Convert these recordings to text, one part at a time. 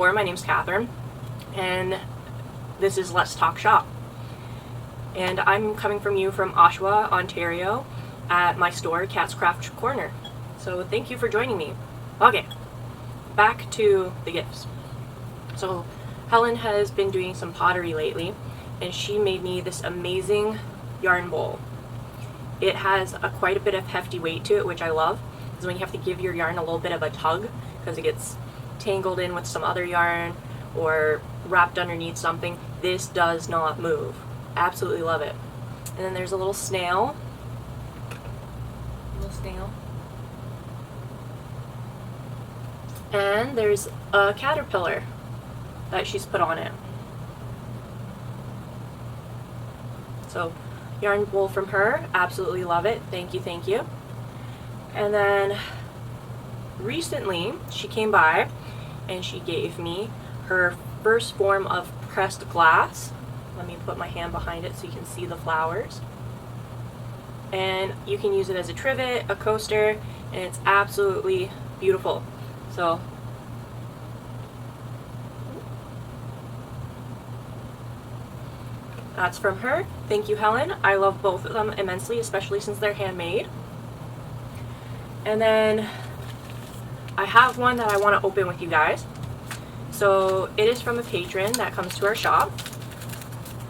before, my name's Catherine, and this is Let's Talk Shop. And I'm coming from you from Oshawa, Ontario, at my store, Cat's Craft Corner. So thank you for joining me. Okay, back to the gifts. So Helen has been doing some pottery lately, and she made me this amazing yarn bowl. It has quite a bit of hefty weight to it, which I love, because when you have to give your yarn a little bit of a tug, because it gets tangled in with some other yarn or wrapped underneath something, this does not move. Absolutely love it. And then there's a little snail. And there's a caterpillar that she's put on it. So, yarn bowl from her, absolutely love it. Thank you, thank you. And then recently she came by and she gave me her first form of pressed glass. Let me put my hand behind it so you can see the flowers. And you can use it as a trivet, a coaster, and it's absolutely beautiful. So that's from her. Thank you, Helen. I love both of them immensely, especially since they're handmade. And then I have one that I want to open with you guys. So it is from a patron that comes to our shop,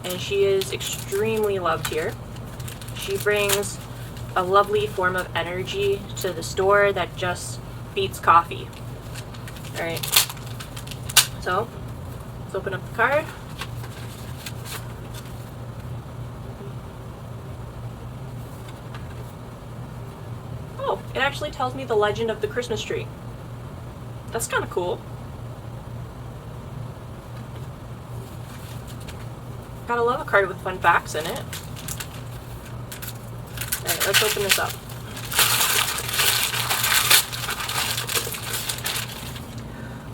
and she is extremely loved here. She brings a lovely form of energy to the store that just beats coffee. Alright, so let's open up the card. Oh, it actually tells me the legend of the Christmas tree. That's kind of cool. Gotta love a card with fun facts in it. Alright, let's open this up.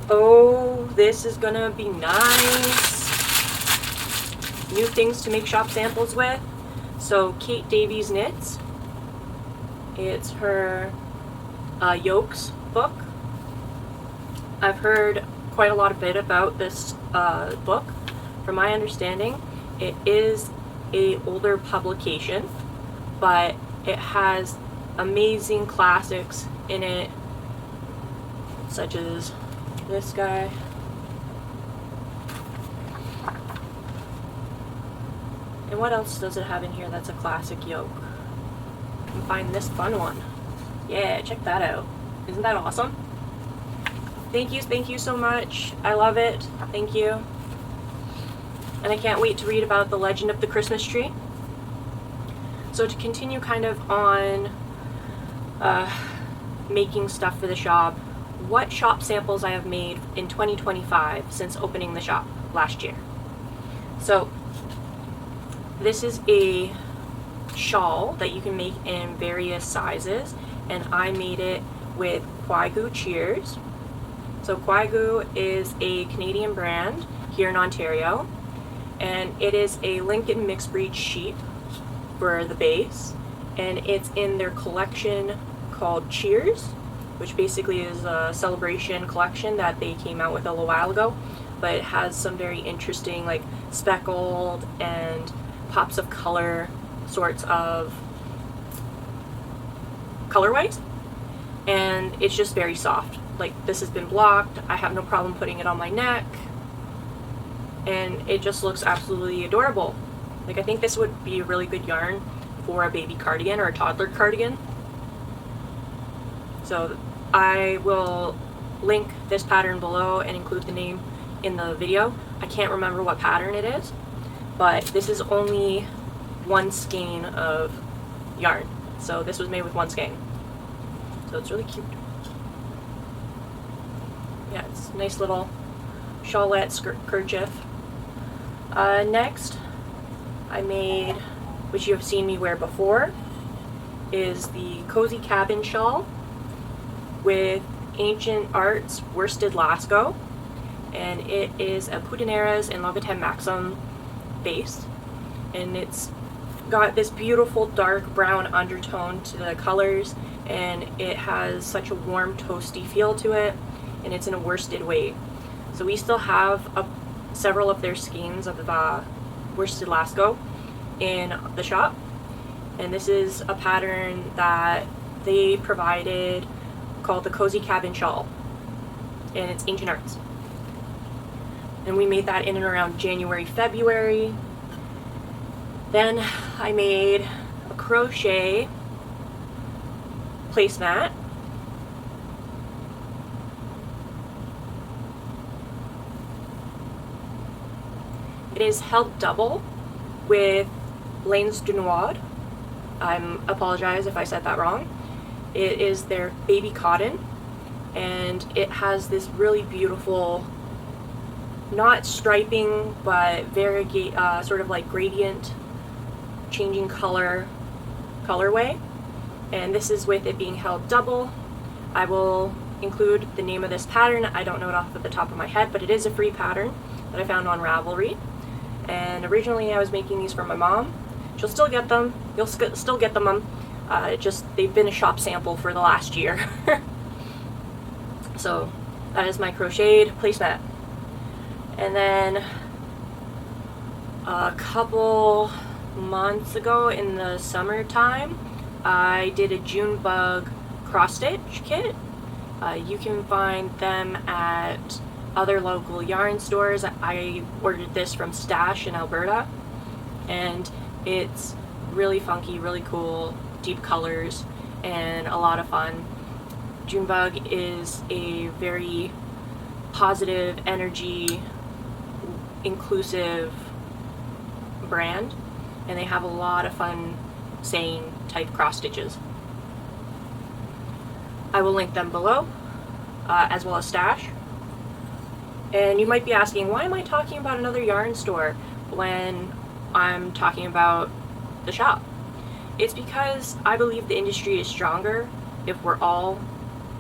Oh, this is gonna be nice. New things to make shop samples with. So Kate Davies Knits. It's her yokes book. I've heard quite a lot of bit about this book. From my understanding, it is a older publication, but it has amazing classics in it, such as this guy. And what else does it have in here that's a classic yoke? You can find this fun one. Yeah, check that out. Isn't that awesome? Thank you so much. I love it. Thank you. And I can't wait to read about the legend of the Christmas tree. So to continue kind of on making stuff for the shop, what shop samples I have made in 2025 since opening the shop last year. So this is a shawl that you can make in various sizes, and I made it with Koigu Cheers. So Koigu is a Canadian brand here in Ontario, and it is a Lincoln mixed breed sheep for the base, and it's in their collection called Cheers, which basically is a celebration collection that they came out with a little while ago, but it has some very interesting like speckled and pops of color sorts of colorways, and it's just very soft. Like, this has been blocked, I have no problem putting it on my neck, and it just looks absolutely adorable. Like, I think this would be a really good yarn for a baby cardigan or a toddler cardigan. So I will link this pattern below and include the name in the video. I can't remember what pattern it is, but this is only one skein of yarn. So this was made with one skein. So it's really cute. Yeah, it's a nice little shawlette kerchief. Next, I made, which you have seen me wear before, is the Cozy Cabin shawl with Ancient Arts worsted Lascaux, and it is a Poudineras and Louboutin Maxim base, and it's got this beautiful dark brown undertone to the colors, and it has such a warm toasty feel to it, and it's in a worsted weight. So we still have several of their skeins of worsted Lascaux in the shop, and this is a pattern that they provided called the Cozy Cabin Shawl, and it's ancient arts. And we made that in and around January, February. Then I made a crochet placemat. It is held double with Laines du Noir. I apologize if I said that wrong. It is their baby cotton, and it has this really beautiful, not striping, but very sort of like gradient changing colorway. And this is with it being held double. I will include the name of this pattern. I don't know it off the top of my head, but it is a free pattern that I found on Ravelry. And originally I was making these for my mom. She'll still get them. You'll still get them, Mom. They've been a shop sample for the last year. So that is my crocheted placemat. And then a couple months ago in the summertime, I did a June bug cross stitch kit. You can find them at other local yarn stores. I ordered this from Stash in Alberta, and it's really funky, really cool, deep colors, and a lot of fun. Junebug is a very positive energy, inclusive brand, and they have a lot of fun saying type cross stitches. I will link them below, as well as Stash. And you might be asking, why am I talking about another yarn store when I'm talking about the shop? It's because I believe the industry is stronger if we're all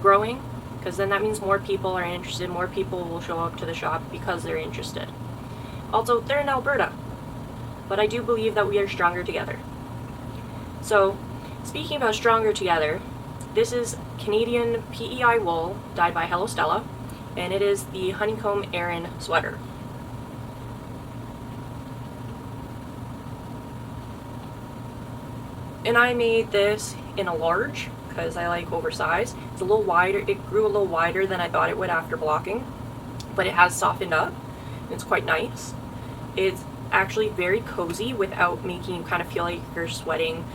growing, because then that means more people are interested, more people will show up to the shop because they're interested. Also, they're in Alberta, but I do believe that we are stronger together. So, speaking about stronger together, this is Canadian PEI wool dyed by Hello Stella, and it is the Honeycomb Aran sweater. And I made this in a large because I like oversized. It's a little wider. It grew a little wider than I thought it would after blocking, but it has softened up. It's quite nice. It's actually very cozy without making you kind of feel like you're sweating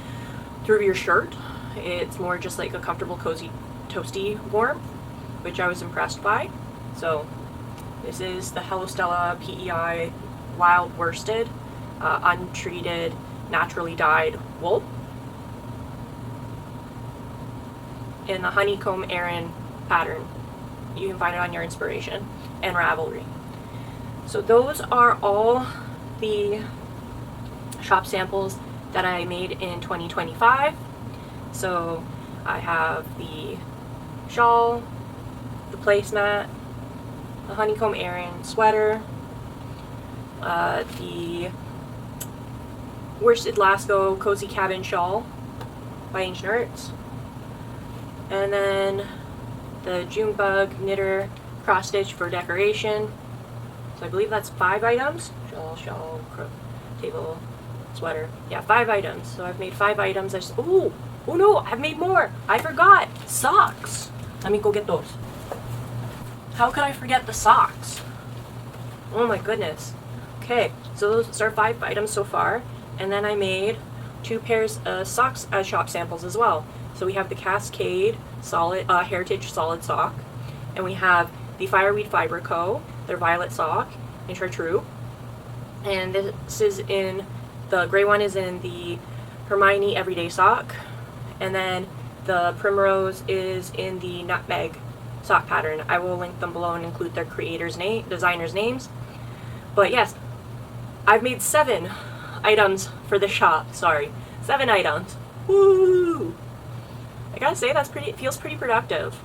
through your shirt. It's more just like a comfortable, cozy, toasty warmth, which I was impressed by. So this is the Hello Stella PEI wild worsted, untreated, naturally dyed wool, in the Honeycomb Aran pattern. You can find it on Your Inspiration and Ravelry. So those are all the shop samples that I made in 2025. So I have the shawl, the placemat, the Honeycomb Aran sweater, the worsted Lascaux Cozy Cabin Shawl by Ancient Arts, and then the Junebug Knitter cross stitch for decoration. So I believe that's 5 items. Shawl, table, sweater. Yeah, 5 items. So I've made 5 items. Oh no, I've made more. I forgot. Socks. Let me go get those. How could I forget the socks? Oh my goodness. Okay, so those are 5 items so far. And then I made 2 pairs of socks as shop samples as well. So we have the Cascade solid Heritage solid sock, and we have the Fireweed Fiber Co. their violet sock in chartreuse, and this is in the gray one is in the Hermione everyday sock, and then the primrose is in the Nutmeg sock pattern. I will link them below and include their designers' names. But yes, I've made 7 items for the shop. Sorry, 7 items. Woo! I gotta say, feels pretty productive.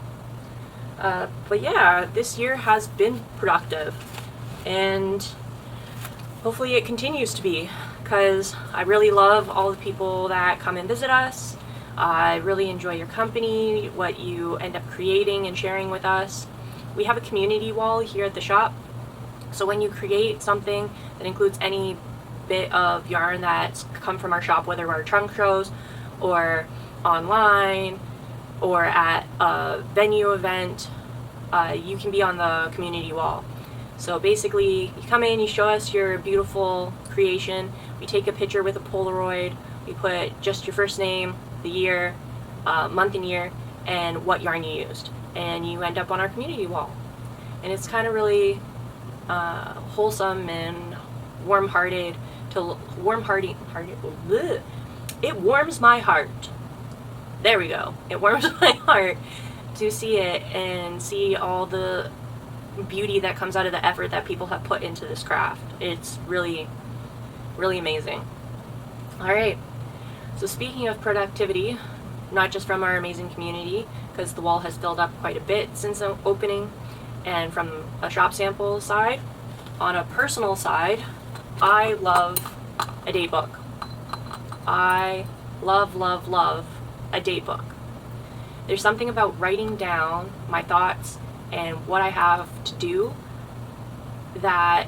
But yeah, this year has been productive, and hopefully it continues to be, because I really love all the people that come and visit us. I really enjoy your company, what you end up creating and sharing with us, we have a community wall here at the shop. So when you create something that includes any bit of yarn that's come from our shop, whether our trunk shows or online or at a venue event, you can be on the community wall. So basically, you come in, you show us your beautiful creation, we take a picture with a Polaroid, we put just your first name, the year, month and year, and what yarn you used, and you end up on our community wall. And it's kind of really wholesome and warm-hearted. It warms my heart. There we go. It warms my heart to see it and see all the beauty that comes out of the effort that people have put into this craft. It's really, really amazing. All right. So speaking of productivity, not just from our amazing community, because the wall has filled up quite a bit since the opening, and from a shop sample side, on a personal side, I love a date book. I love, love, love a date book. There's something about writing down my thoughts and what I have to do that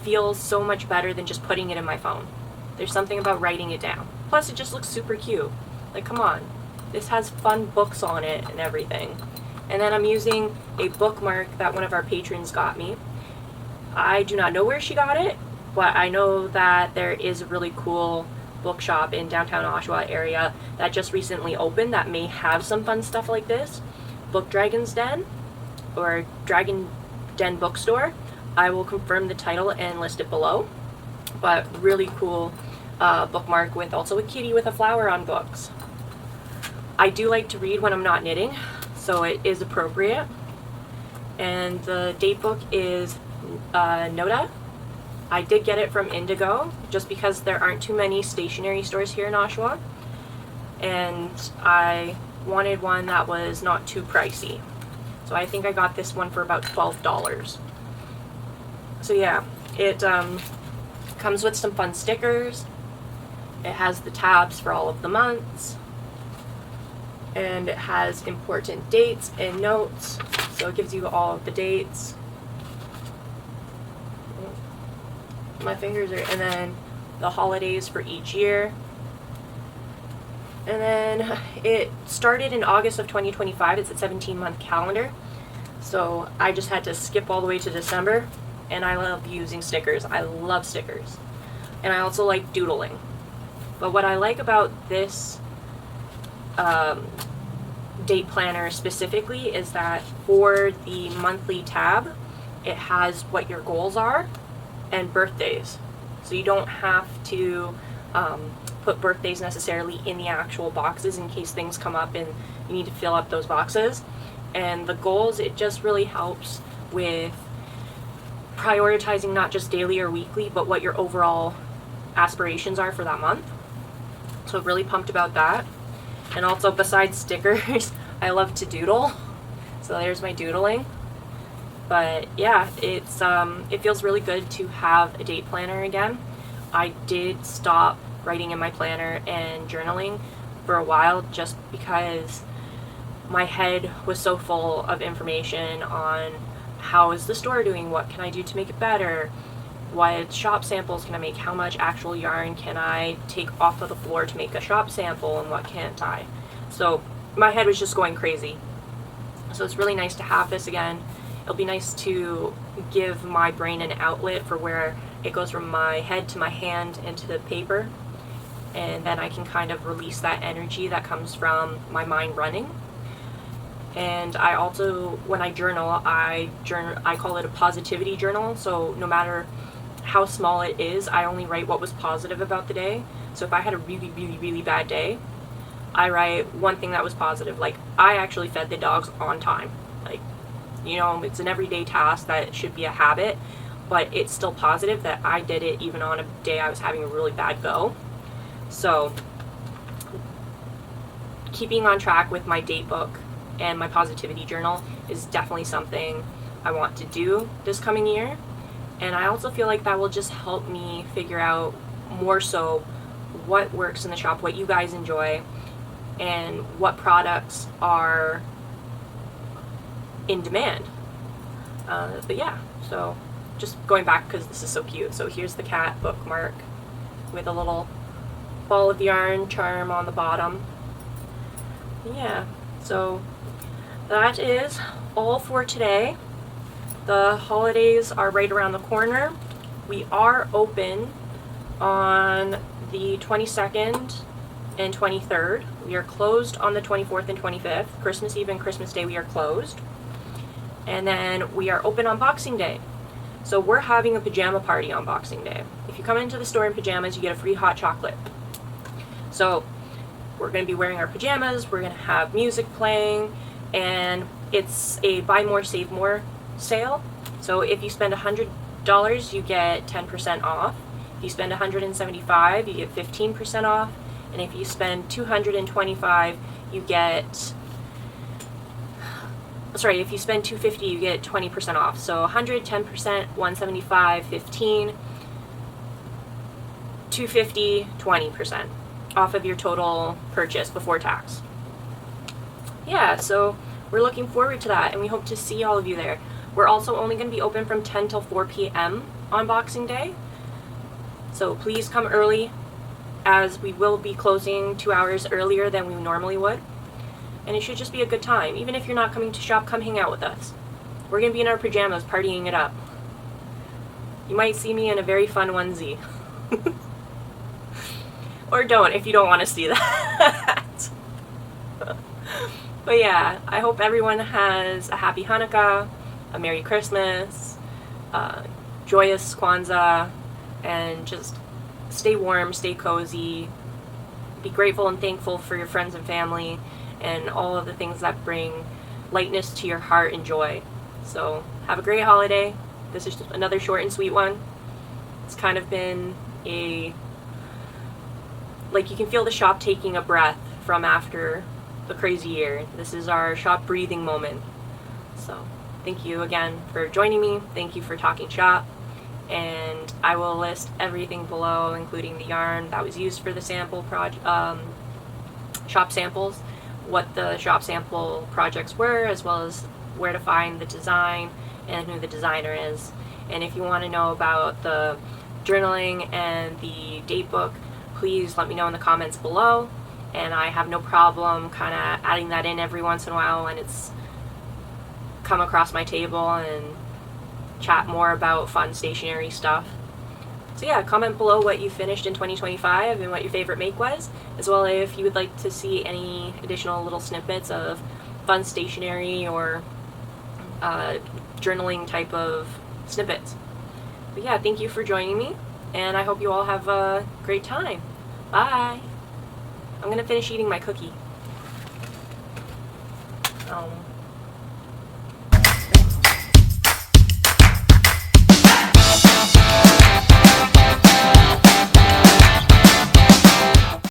feels so much better than just putting it in my phone. There's something about writing it down. Plus, it just looks super cute. Like, come on. This has fun books on it and everything. And then I'm using a bookmark that one of our patrons got me. I do not know where she got it, but I know that there is a really cool bookshop in downtown Oshawa area that just recently opened that may have some fun stuff like this. Book Dragon's Den, or Dragon Den Bookstore. I will confirm the title and list it below. But really cool bookmark with also a kitty with a flower on books. I do like to read when I'm not knitting, so it is appropriate. And the date book is Noda. I did get it from Indigo, just because there aren't too many stationery stores here in Oshawa. And I wanted one that was not too pricey. So I think I got this one for about $12. So yeah, it comes with some fun stickers. It has the tabs for all of the months. And it has important dates and notes. So it gives you all of the dates. My fingers are, and then the holidays for each year. And then it started in August of 2025. It's a 17-month calendar. So I just had to skip all the way to December. And I love using stickers. I love stickers. And I also like doodling. But what I like about this date planner specifically is that for the monthly tab, it has what your goals are and birthdays. So you don't have to put birthdays necessarily in the actual boxes in case things come up and you need to fill up those boxes. And the goals, it just really helps with prioritizing not just daily or weekly, but what your overall aspirations are for that month. So I'm really pumped about that. And also, besides stickers, I love to doodle. So there's my doodling. But yeah, it's it feels really good to have a date planner again. I did stop writing in my planner and journaling for a while just because my head was so full of information on how is the store doing, what can I do to make it better, what shop samples can I make, how much actual yarn can I take off of the floor to make a shop sample, and what can't I. So my head was just going crazy. So it's really nice to have this again. It'll be nice to give my brain an outlet for where it goes from my head to my hand into the paper, and then I can kind of release that energy that comes from my mind running. And I also, when I journal, I call it a positivity journal. So no matter how small it is, I only write what was positive about the day. So if I had a really, really, really bad day, I write one thing that was positive. Like, I actually fed the dogs on time. Like, you know, it's an everyday task that should be a habit, but it's still positive that I did it even on a day I was having a really bad go. So keeping on track with my date book and my positivity journal is definitely something I want to do this coming year. And I also feel like that will just help me figure out more so what works in the shop, what you guys enjoy, and what products are in demand. But yeah, so just going back because this is so cute. So here's the cat bookmark with a little ball of yarn charm on the bottom. Yeah, so that is all for today. The holidays are right around the corner. We are open on the 22nd and 23rd. We are closed on the 24th and 25th. Christmas Eve and Christmas Day we are closed. And then we are open on Boxing Day. So we're having a pajama party on Boxing Day. If you come into the store in pajamas, you get a free hot chocolate. So we're going to be wearing our pajamas, we're going to have music playing, and it's a buy more, save more sale. So if you spend $100, you get 10% off. If you spend $175, you get 15% off. And if you spend $225, you get, sorry, if you spend $250, you get 20% off. So 100, 10%, 175, 15, $250, 20% off of your total purchase before tax. Yeah, so we're looking forward to that, and we hope to see all of you there. We're also only going to be open from 10 till 4 p.m. on Boxing Day. So please come early, as we will be closing 2 hours earlier than we normally would. And it should just be a good time. Even if you're not coming to shop, come hang out with us. We're going to be in our pajamas partying it up. You might see me in a very fun onesie. Or don't if you don't want to see that. But yeah, I hope everyone has a happy Hanukkah, a Merry Christmas, joyous Kwanzaa, and just stay warm, stay cozy, be grateful and thankful for your friends and family, and all of the things that bring lightness to your heart and joy. So have a great holiday. This is just another short and sweet one. It's kind of been like you can feel the shop taking a breath from after the crazy year. This is our shop breathing moment. So thank you again for joining me. Thank you for talking shop. And I will list everything below, including the yarn that was used for the sample shop samples, what the shop sample projects were, as well as where to find the design and who the designer is. And if you want to know about the journaling and the date book, please let me know in the comments below, and I have no problem kind of adding that in every once in a while when it's come across my table, and chat more about fun stationery stuff. So yeah, comment below what you finished in 2025 and what your favorite make was, as well as if you would like to see any additional little snippets of fun stationery or journaling type of snippets. But yeah, thank you for joining me, and I hope you all have a great time. Bye! I'm gonna finish eating my cookie. Oh.